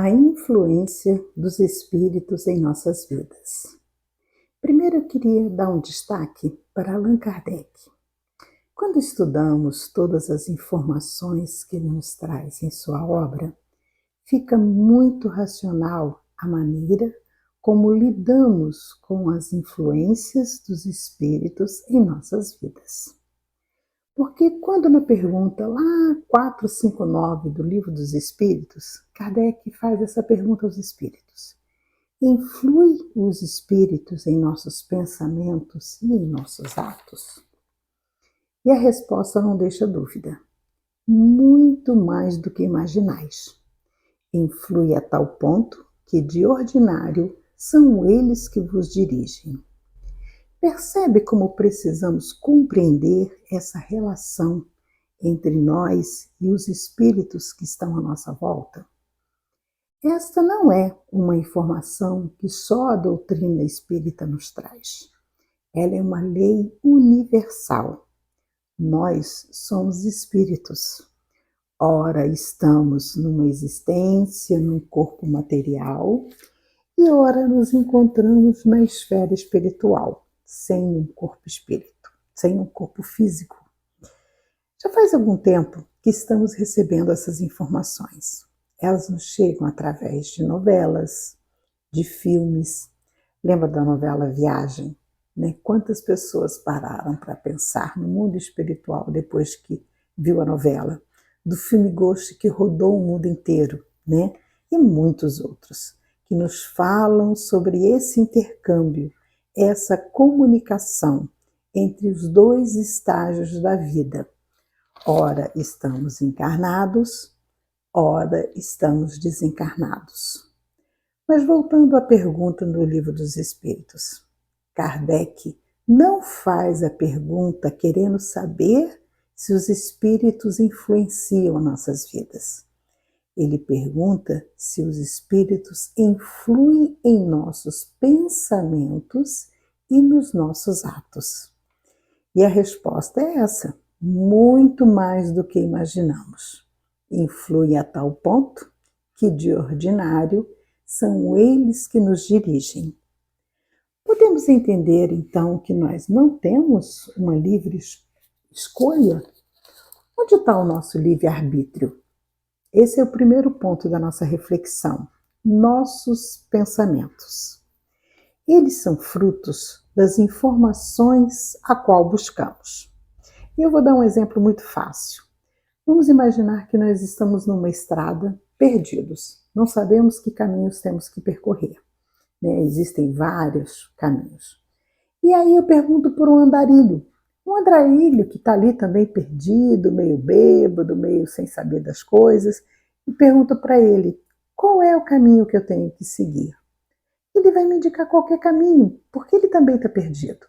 A influência dos espíritos em nossas vidas. Primeiro eu queria dar um destaque para Allan Kardec. Quando estudamos todas as informações que ele nos traz em sua obra, fica muito racional a maneira como lidamos com as influências dos espíritos em nossas vidas. Porque quando na pergunta lá 459 do Livro dos Espíritos, Kardec faz essa pergunta aos espíritos: influi os espíritos em nossos pensamentos e em nossos atos? E a resposta não deixa dúvida: muito mais do que imaginais. Influi a tal ponto que, de ordinário, são eles que vos dirigem. Percebe como precisamos compreender essa relação entre nós e os espíritos que estão à nossa volta? Esta não é uma informação que só a doutrina espírita nos traz. Ela é uma lei universal. Nós somos espíritos. Ora estamos numa existência, num corpo material, e ora nos encontramos na esfera espiritual, sem um corpo espírito, sem um corpo físico. Já faz algum tempo que estamos recebendo essas informações. Elas nos chegam através de novelas, de filmes. Lembra da novela Viagem? Quantas pessoas pararam para pensar no mundo espiritual depois que viu a novela? Do filme Ghost, que rodou o mundo inteiro, e muitos outros, que nos falam sobre esse intercâmbio, essa comunicação entre os dois estágios da vida. Ora estamos encarnados, ora estamos desencarnados. Mas voltando à pergunta no Livro dos Espíritos, Kardec não faz a pergunta querendo saber se os espíritos influenciam nossas vidas. Ele pergunta se os espíritos influem em nossos pensamentos e nos nossos atos. E a resposta é essa: muito mais do que imaginamos. Influem a tal ponto que, de ordinário, são eles que nos dirigem. Podemos entender, então, que nós não temos uma livre escolha? Onde está o nosso livre-arbítrio? Esse é o primeiro ponto da nossa reflexão. Nossos pensamentos. Eles são frutos das informações a qual buscamos. E eu vou dar um exemplo muito fácil. Vamos imaginar que nós estamos numa estrada, perdidos. Não sabemos que caminhos temos que percorrer. Existem vários caminhos. E aí eu pergunto por um andarilho. Um andarilho que está ali também perdido, meio bêbado, meio sem saber das coisas. E pergunto para ele: qual é o caminho que eu tenho que seguir? Ele vai me indicar qualquer caminho, porque ele também está perdido.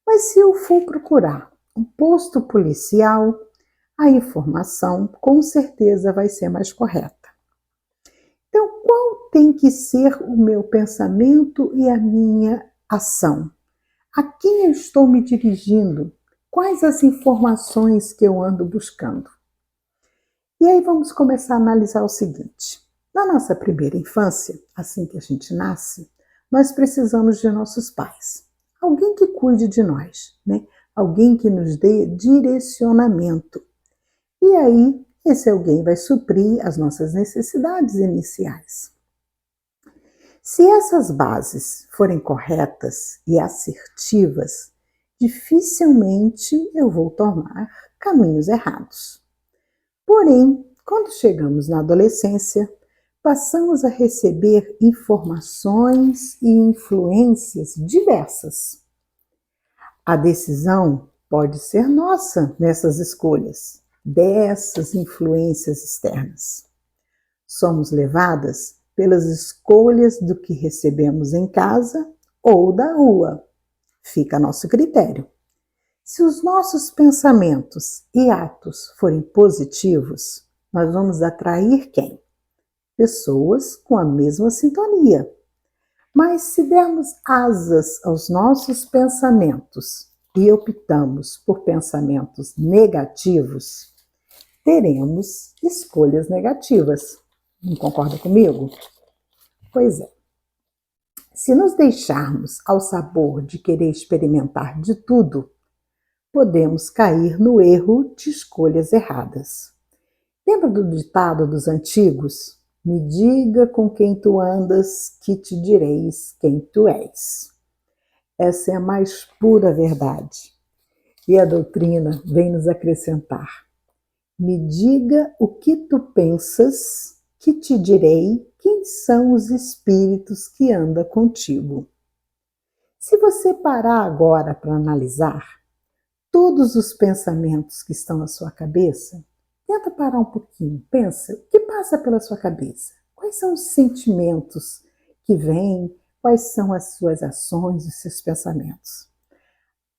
Mas se eu for procurar um posto policial, a informação com certeza vai ser mais correta. Então, qual tem que ser o meu pensamento e a minha ação? A quem eu estou me dirigindo? Quais as informações que eu ando buscando? E aí vamos começar a analisar o seguinte. Na nossa primeira infância, assim que a gente nasce, nós precisamos de nossos pais. Alguém que cuide de nós, Alguém que nos dê direcionamento. E aí, esse alguém vai suprir as nossas necessidades iniciais. Se essas bases forem corretas e assertivas, dificilmente eu vou tomar caminhos errados. Porém, quando chegamos na adolescência, passamos a receber informações e influências diversas. A decisão pode ser nossa nessas escolhas, dessas influências externas. Somos levadas pelas escolhas do que recebemos em casa ou da rua. Fica a nosso critério. Se os nossos pensamentos e atos forem positivos, nós vamos atrair quem? Pessoas com a mesma sintonia. Mas se dermos asas aos nossos pensamentos e optamos por pensamentos negativos, teremos escolhas negativas. Não concorda comigo? Pois é. Se nos deixarmos ao sabor de querer experimentar de tudo, podemos cair no erro de escolhas erradas. Lembra do ditado dos antigos? Me diga com quem tu andas, que te direis quem tu és. Essa é a mais pura verdade. E a doutrina vem nos acrescentar. Me diga o que tu pensas, que te direi quem são os espíritos que andam contigo. Se você parar agora para analisar todos os pensamentos que estão na sua cabeça, tenta parar um pouquinho, pensa, o que passa pela sua cabeça? Quais são os sentimentos que vêm? Quais são as suas ações, os seus pensamentos?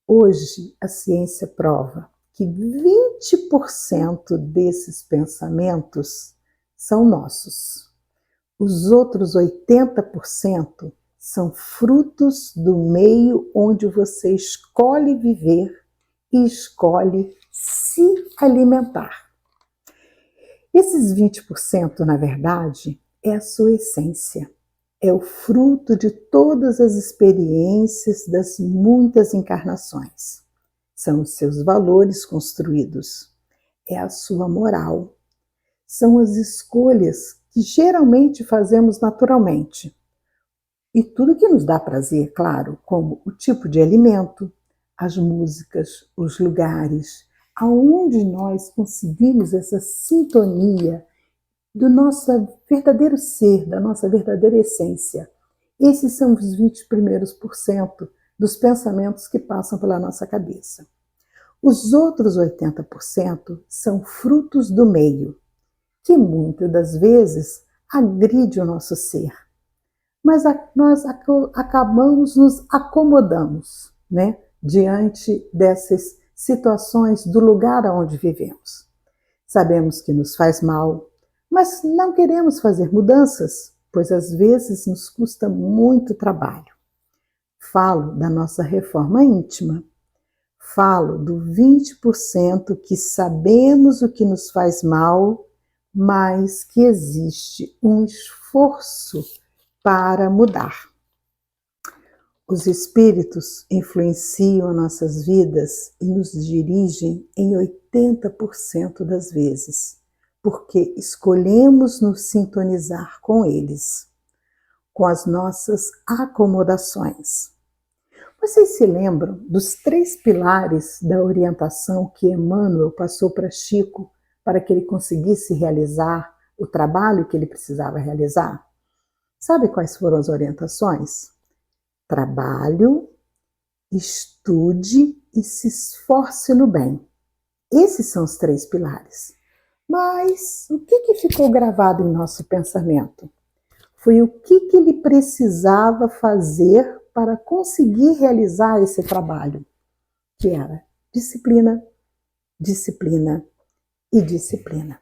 Hoje, a ciência prova que 20% desses pensamentos são nossos. Os outros 80% são frutos do meio onde você escolhe viver e escolhe se alimentar. Esses 20%, na verdade, é a sua essência. É o fruto de todas as experiências das muitas encarnações. São os seus valores construídos. É a sua moral. São as escolhas que geralmente fazemos naturalmente. E tudo que nos dá prazer, claro, como o tipo de alimento, as músicas, os lugares, aonde nós conseguimos essa sintonia do nosso verdadeiro ser, da nossa verdadeira essência. Esses são os 20 primeiros por cento dos pensamentos que passam pela nossa cabeça. Os outros 80% são frutos do meio, que muitas das vezes agride o nosso ser. Mas nós acabamos nos acomodamos, né, diante dessas situações do lugar onde vivemos. Sabemos que nos faz mal, mas não queremos fazer mudanças, pois às vezes nos custa muito trabalho. Falo da nossa reforma íntima. Falo do 20% que sabemos o que nos faz mal, mas que existe um esforço para mudar. Os espíritos influenciam nossas vidas e nos dirigem em 80% das vezes, porque escolhemos nos sintonizar com eles, com as nossas acomodações. Vocês se lembram dos 3 pilares da orientação que Emmanuel passou para Chico para que ele conseguisse realizar o trabalho que ele precisava realizar? Sabe quais foram as orientações? Trabalho, estude e se esforce no bem. Esses são os 3 pilares. Mas o que ficou gravado em nosso pensamento? Foi o que ele precisava fazer para conseguir realizar esse trabalho, que era disciplina, disciplina e disciplina.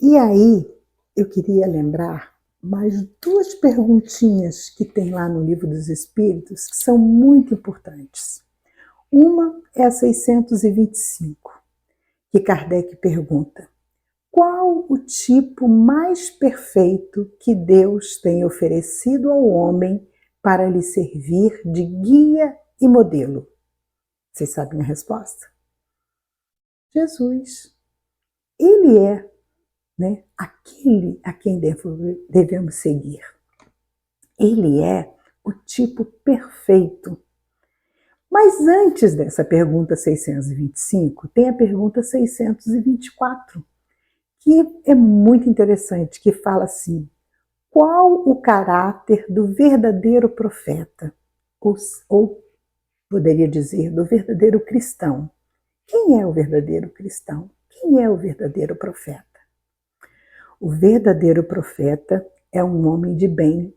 E aí eu queria lembrar mais 2 perguntinhas que tem lá no Livro dos Espíritos, que são muito importantes. Uma é a 625, que Kardec pergunta: qual o tipo mais perfeito que Deus tem oferecido ao homem para lhe servir de guia e modelo? Vocês sabem a resposta? Jesus. Ele é, né, aquele a quem devemos seguir. Ele é o tipo perfeito. Mas antes dessa pergunta 625, tem a pergunta 624, que é muito interessante, que fala assim: qual o caráter do verdadeiro profeta? Ou poderia dizer, do verdadeiro cristão. Quem é o verdadeiro cristão? Quem é o verdadeiro profeta? O verdadeiro profeta é um homem de bem,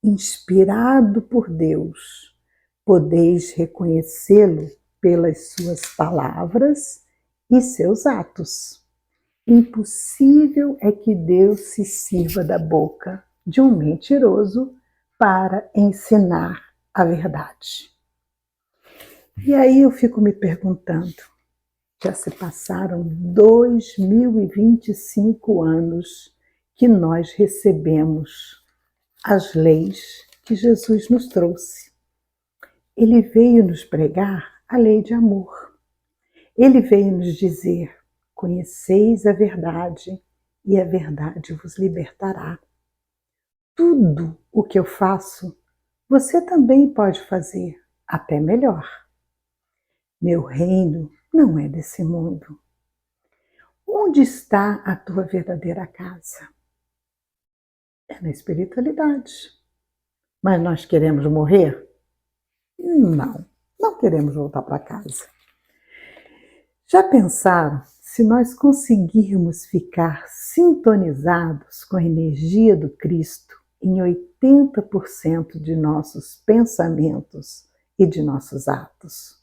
inspirado por Deus. Podeis reconhecê-lo pelas suas palavras e seus atos. Impossível é que Deus se sirva da boca de um mentiroso para ensinar a verdade. E aí eu fico me perguntando, já se passaram 2025 anos que nós recebemos as leis que Jesus nos trouxe. Ele veio nos pregar a lei de amor. Ele veio nos dizer: conheceis a verdade e a verdade vos libertará. Tudo o que eu faço, você também pode fazer, até melhor. Meu reino não é desse mundo. Onde está a tua verdadeira casa? É na espiritualidade. Mas nós queremos morrer? Não, não queremos voltar para casa. Já pensaram se nós conseguirmos ficar sintonizados com a energia do Cristo em 80% de nossos pensamentos e de nossos atos?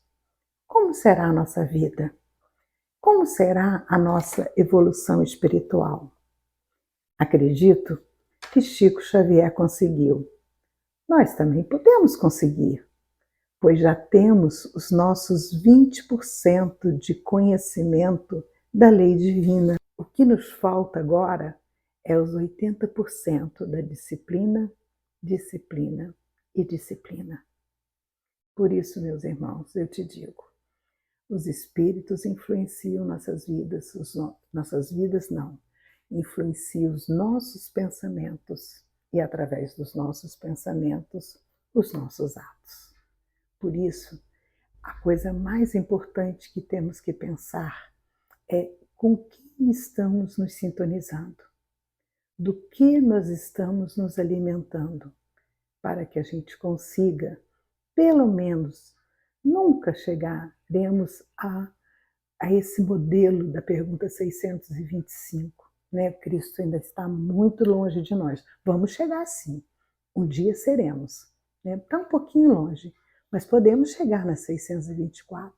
Como será a nossa vida? Como será a nossa evolução espiritual? Acredito que Chico Xavier conseguiu. Nós também podemos conseguir, pois já temos os nossos 20% de conhecimento da lei divina. O que nos falta agora é os 80% da disciplina, disciplina e disciplina. Por isso, meus irmãos, eu te digo, os espíritos influenciam nossas vidas, nossas vidas não, influenciam os nossos pensamentos e, através dos nossos pensamentos, os nossos atos. Por isso, a coisa mais importante que temos que pensar é com quem estamos nos sintonizando, do que nós estamos nos alimentando, para que a gente consiga, pelo menos, nunca chegaremos a esse modelo da pergunta 625. Né? Cristo ainda está muito longe de nós. Vamos chegar sim, um dia seremos. Né? Está um pouquinho longe, mas podemos chegar na 624.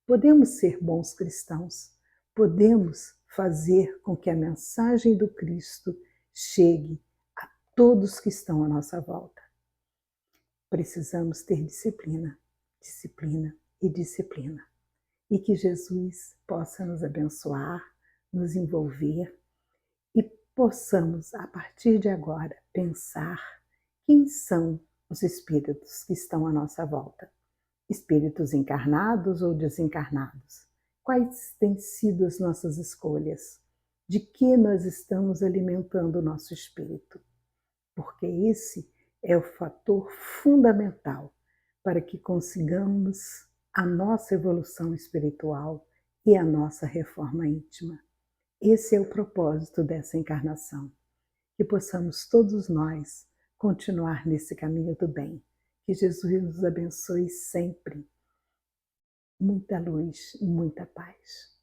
Podemos ser bons cristãos. Podemos fazer com que a mensagem do Cristo chegue a todos que estão à nossa volta. Precisamos ter disciplina, disciplina e disciplina. E que Jesus possa nos abençoar, nos envolver e possamos, a partir de agora, pensar quem são os espíritos que estão à nossa volta. Espíritos encarnados ou desencarnados? Quais têm sido as nossas escolhas? De que nós estamos alimentando o nosso espírito? Porque esse é o fator fundamental para que consigamos a nossa evolução espiritual e a nossa reforma íntima. Esse é o propósito dessa encarnação, que possamos todos nós continuar nesse caminho do bem. Que Jesus nos abençoe sempre. Muita luz e muita paz.